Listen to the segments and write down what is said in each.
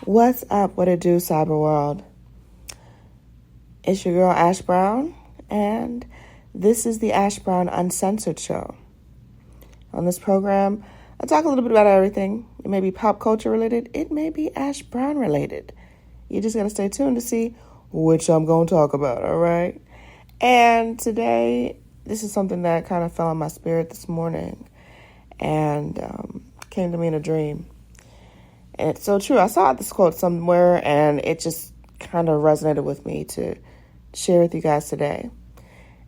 What's up? What it do, cyber world? It's your girl Ash Brown, and this is the Ash Brown Uncensored Show. On this program, I talk a little bit about everything. It may be pop culture related. It may be Ash Brown related. You just gotta stay tuned to see which I'm gonna talk about, all right? And today, this is something that kind of fell on my spirit this morning and came to me in a dream. And it's so true. I saw this quote somewhere, and it just kind of resonated with me to share with you guys today.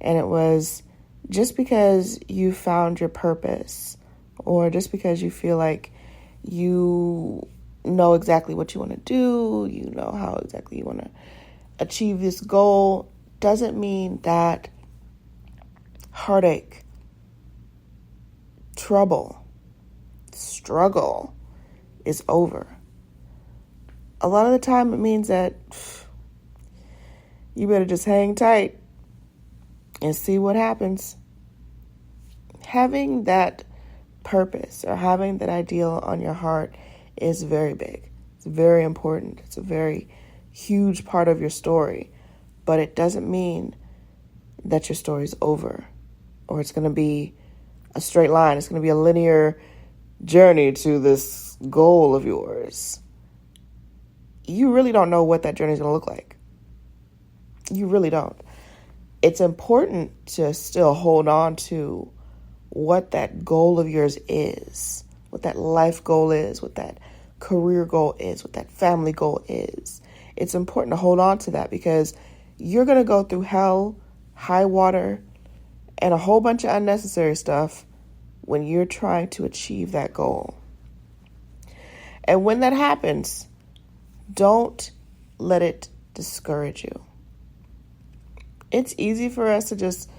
And it was, just because you found your purpose, or just because you feel like you know exactly what you want to do, you know how exactly you want to achieve this goal, doesn't mean that heartache, trouble, struggle is over. A lot of the time it means that you better just hang tight and see what happens. Having that purpose or having that ideal on your heart is very big. It's very important. It's a very huge part of your story. But it doesn't mean that your story's over or it's going to be a straight line. It's going to be a linear journey to this goal of yours. You really don't know what that journey is going to look like. You really don't. It's important to still hold on to what that goal of yours is, what that life goal is, what that career goal is, what that family goal is. It's important to hold on to that because you're going to go through hell, high water, and a whole bunch of unnecessary stuff when you're trying to achieve that goal. And when that happens, don't let it discourage you. It's easy for us to just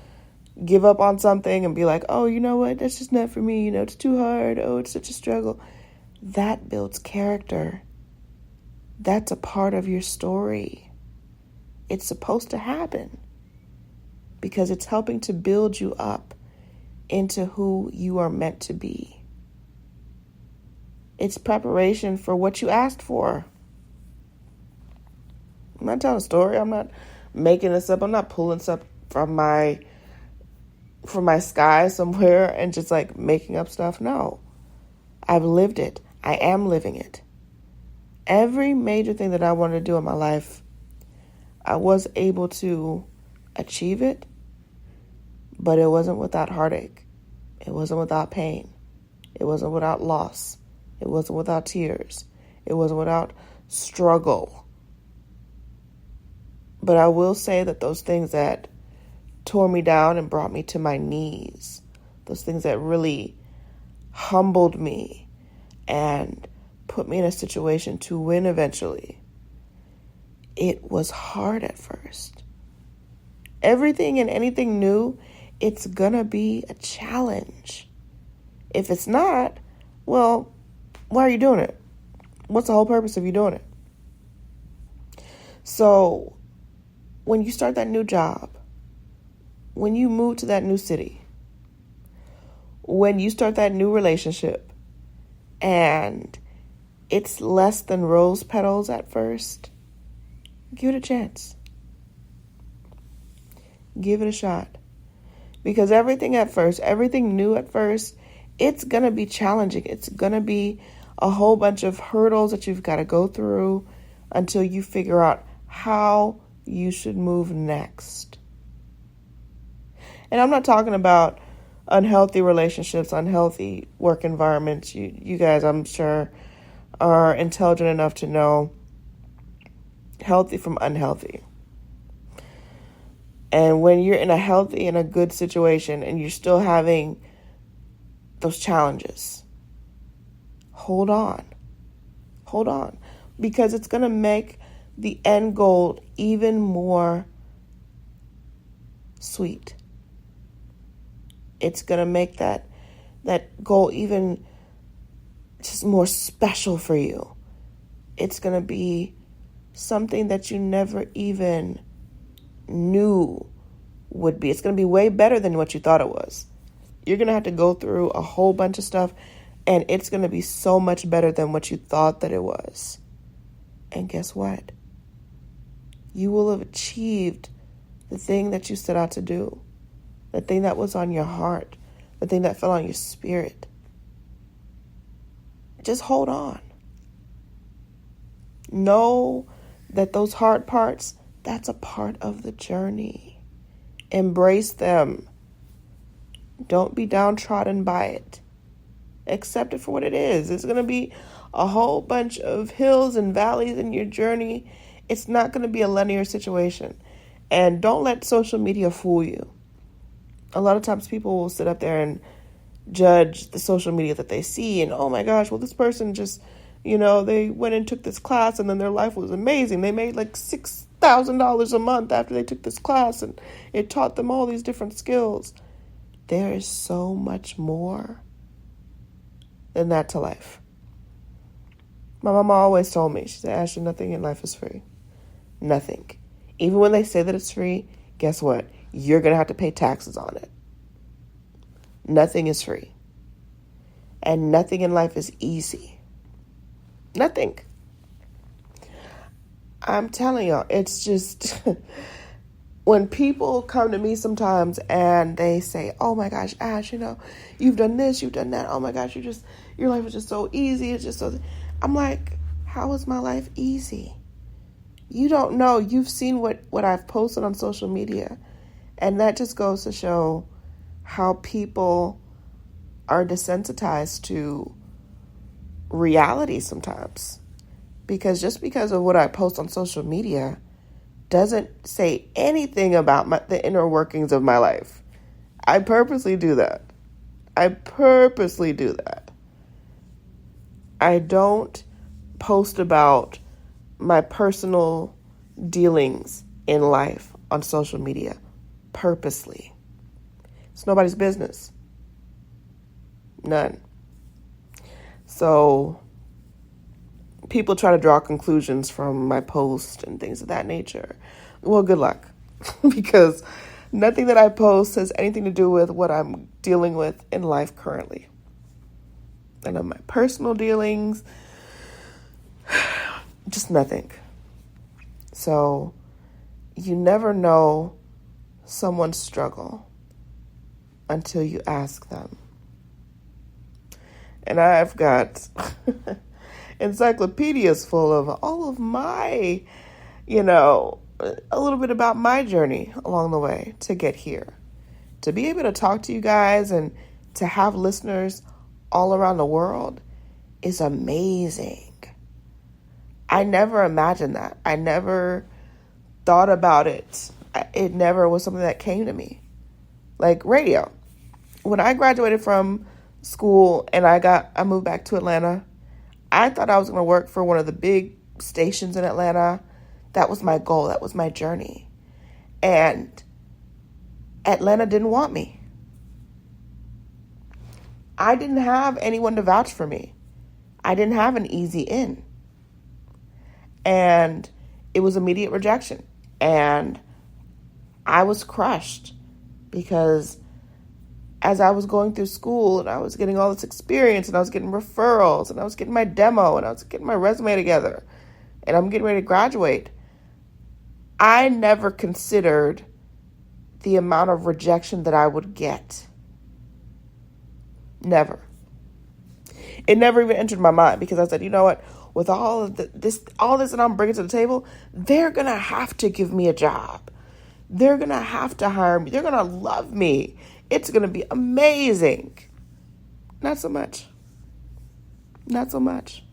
give up on something and be like, oh, you know what? That's just not for me. You know, it's too hard. Oh, it's such a struggle. That builds character. That's a part of your story. It's supposed to happen because it's helping to build you up into who you are meant to be. It's preparation for what you asked for. I'm not telling a story. I'm not making this up. I'm not pulling stuff from my sky somewhere and just like making up stuff. No. I've lived it. I am living it. Every major thing that I wanted to do in my life, I was able to achieve it, but it wasn't without heartache. It wasn't without pain. It wasn't without loss. It wasn't without tears. It wasn't without struggle. But I will say that those things that tore me down and brought me to my knees, those things that really humbled me and put me in a situation to win eventually, it was hard at first. Everything and anything new, it's gonna be a challenge. If it's not, well, why are you doing it? What's the whole purpose of you doing it? So when you start that new job, when you move to that new city, when you start that new relationship, and it's less than rose petals at first, give it a chance. Give it a shot. Because everything at first, everything new at first, it's going to be challenging. It's going to be a whole bunch of hurdles that you've got to go through until you figure out how you should move next. And I'm not talking about unhealthy relationships, unhealthy work environments. You guys, I'm sure, are intelligent enough to know healthy from unhealthy. And when you're in a healthy and a good situation and you're still having those challenges, hold on. Hold on. Because it's going to make the end goal even more sweet. It's going to make that goal even just more special for you. It's going to be something that you never even knew would be. It's going to be way better than what you thought it was. You're going to have to go through a whole bunch of stuff, and it's going to be so much better than what you thought that it was. And guess what? You will have achieved the thing that you set out to do, the thing that was on your heart, the thing that fell on your spirit. Just hold on. Know that those hard parts, that's a part of the journey. Embrace them. Don't be downtrodden by it. Accept it for what it is. It's going to be a whole bunch of hills and valleys in your journey. It's not going to be a linear situation. And don't let social media fool you. A lot of times people will sit up there and judge the social media that they see. And, oh my gosh, well, this person just, they went and took this class and then their life was amazing. They made like $6,000 a month after they took this class and it taught them all these different skills. There is so much more than that to life. My mama always told me, she said, Ashley, nothing in life is free. Nothing. Even when they say that it's free, guess what? You're going to have to pay taxes on it. Nothing is free. And nothing in life is easy. Nothing. I'm telling y'all, it's just when people come to me sometimes and they say, oh my gosh, Ash, you've done this, you've done that. Oh my gosh, your life is just so easy. It's just so, I'm like, how is my life easy? You don't know. You've seen what I've posted on social media. And that just goes to show how people are desensitized to reality sometimes. Just because of what I post on social media doesn't say anything about the inner workings of my life. I purposely do that. I don't post about my personal dealings in life on social media purposely. It's nobody's business. None. So people try to draw conclusions from my post and things of that nature. Well, good luck. Because nothing that I post has anything to do with what I'm dealing with in life currently. And of my personal dealings, just nothing. So you never know someone's struggle until you ask them. And I've got encyclopedias full of all of my, a little bit about my journey along the way to get here. To be able to talk to you guys and to have listeners all around the world is amazing. I never imagined that. I never thought about it. It never was something that came to me. Like radio. When I graduated from school and I moved back to Atlanta, I thought I was going to work for one of the big stations in Atlanta. That was my goal. That was my journey. And Atlanta didn't want me. I didn't have anyone to vouch for me. I didn't have an easy in. And it was immediate rejection. And I was crushed because as I was going through school and I was getting all this experience and I was getting referrals and I was getting my demo and I was getting my resume together and I'm getting ready to graduate, I never considered the amount of rejection that I would get. Never. It never even entered my mind because I said, you know what? With all of this that I'm bringing to the table, they're going to have to give me a job. They're going to have to hire me. They're going to love me. It's going to be amazing. Not so much. Not so much.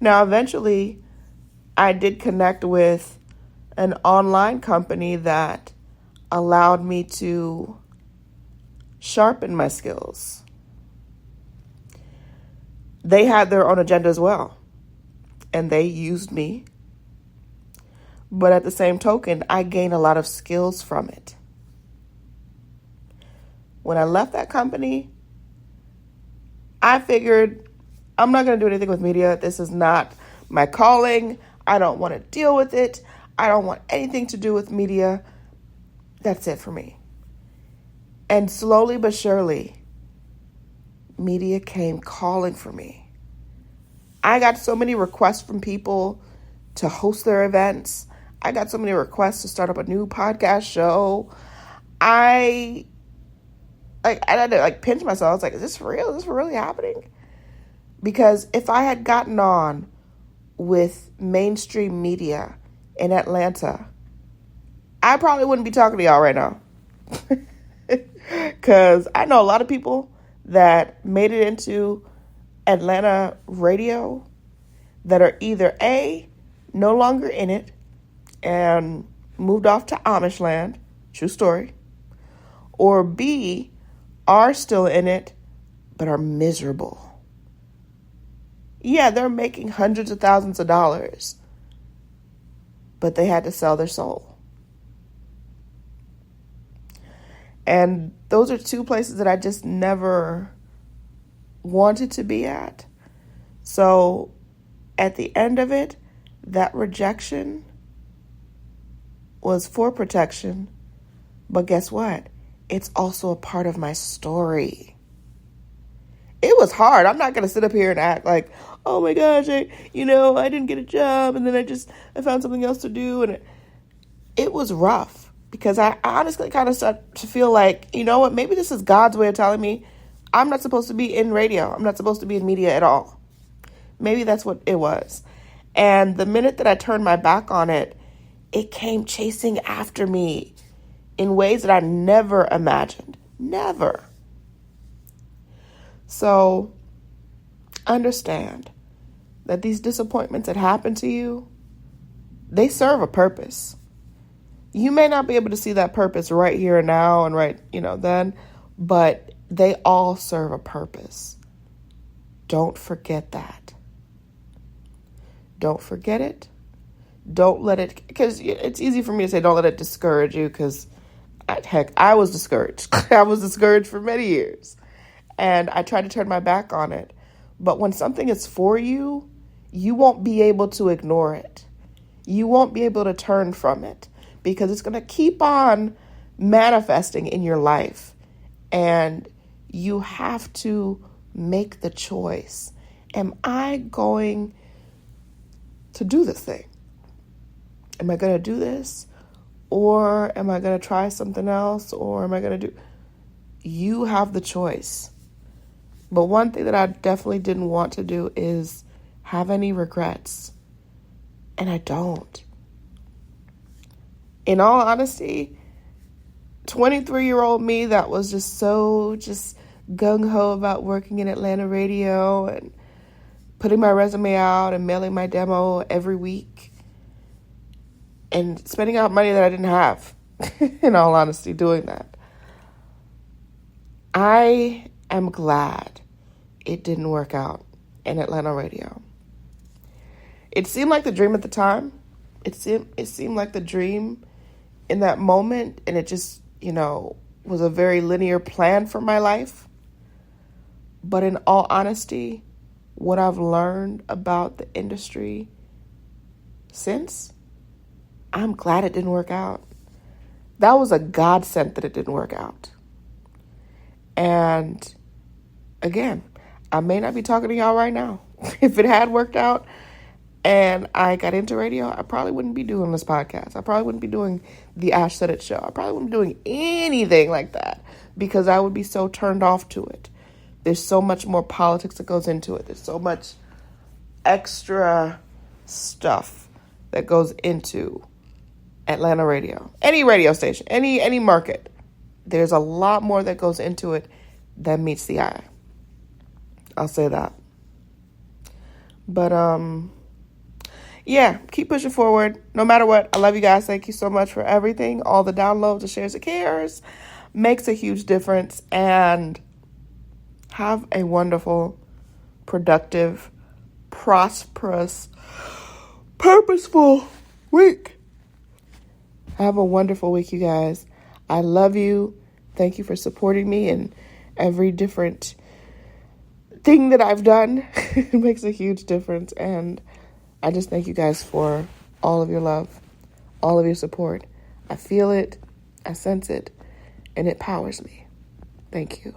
Now, eventually, I did connect with an online company that allowed me to sharpen my skills. They had their own agenda as well, and they used me. But at the same token, I gained a lot of skills from it. When I left that company, I figured I'm not going to do anything with media. This is not my calling. I don't want to deal with it. I don't want anything to do with media. That's it for me. And slowly but surely, media came calling for me. I got so many requests from people to host their events. I got so many requests to start up a new podcast show. I had to pinch myself. I was like, is this for real? Is this really happening? Because if I had gotten on with mainstream media in Atlanta, I probably wouldn't be talking to y'all right now. Because I know a lot of people that made it into Atlanta radio that are either A, no longer in it and moved off to Amish land, true story, or B, are still in it but are miserable. Yeah, they're making hundreds of thousands of dollars, but they had to sell their soul. And those are two places that I just never wanted to be at. So at the end of it, that rejection was for protection. But guess what? It's also a part of my story. It was hard. I'm not going to sit up here and act like, oh my gosh, I didn't get a job and then I found something else to do. And it was rough because I honestly kind of started to feel like, you know what, maybe this is God's way of telling me I'm not supposed to be in radio. I'm not supposed to be in media at all. Maybe that's what it was. And the minute that I turned my back on it, it came chasing after me in ways that I never imagined. Never. So understand that these disappointments that happen to you, they serve a purpose. You may not be able to see that purpose right here and now and right, then, but they all serve a purpose. Don't forget that. Don't forget it. Don't let it, because it's easy for me to say don't let it discourage you, because I was discouraged. I was discouraged for many years. And I tried to turn my back on it. But when something is for you, you won't be able to ignore it. You won't be able to turn from it because it's going to keep on manifesting in your life. And you have to make the choice. Am I going to do this thing? Am I going to do this? Or am I going to try something else? Or am I going to do... You have the choice. But one thing that I definitely didn't want to do is have any regrets. And I don't. In all honesty, 23-year-old me that was just gung-ho about working in Atlanta radio and putting my resume out and mailing my demo every week and spending out money that I didn't have, in all honesty, doing that. I am glad it didn't work out in Atlanta radio. It seemed like the dream at the time. It seemed like the dream in that moment, and it just, was a very linear plan for my life. But in all honesty, what I've learned about the industry since, I'm glad it didn't work out. That was a godsend that it didn't work out. And again, I may not be talking to y'all right now. If it had worked out and I got into radio, I probably wouldn't be doing this podcast. I probably wouldn't be doing the ashsaidit show. I probably wouldn't be doing anything like that because I would be so turned off to it. There's so much more politics that goes into it. There's so much extra stuff that goes into Atlanta radio. Any radio station, any market. There's a lot more that goes into it than meets the eye. I'll say that. But, keep pushing forward. No matter what, I love you guys. Thank you so much for everything. All the downloads, the shares, the cares. Makes a huge difference. And have a wonderful, productive, prosperous, purposeful week. Have a wonderful week, you guys. I love you. Thank you for supporting me in every different thing that I've done. It makes a huge difference. And I just thank you guys for all of your love, all of your support. I feel it, I sense it, and it powers me. Thank you.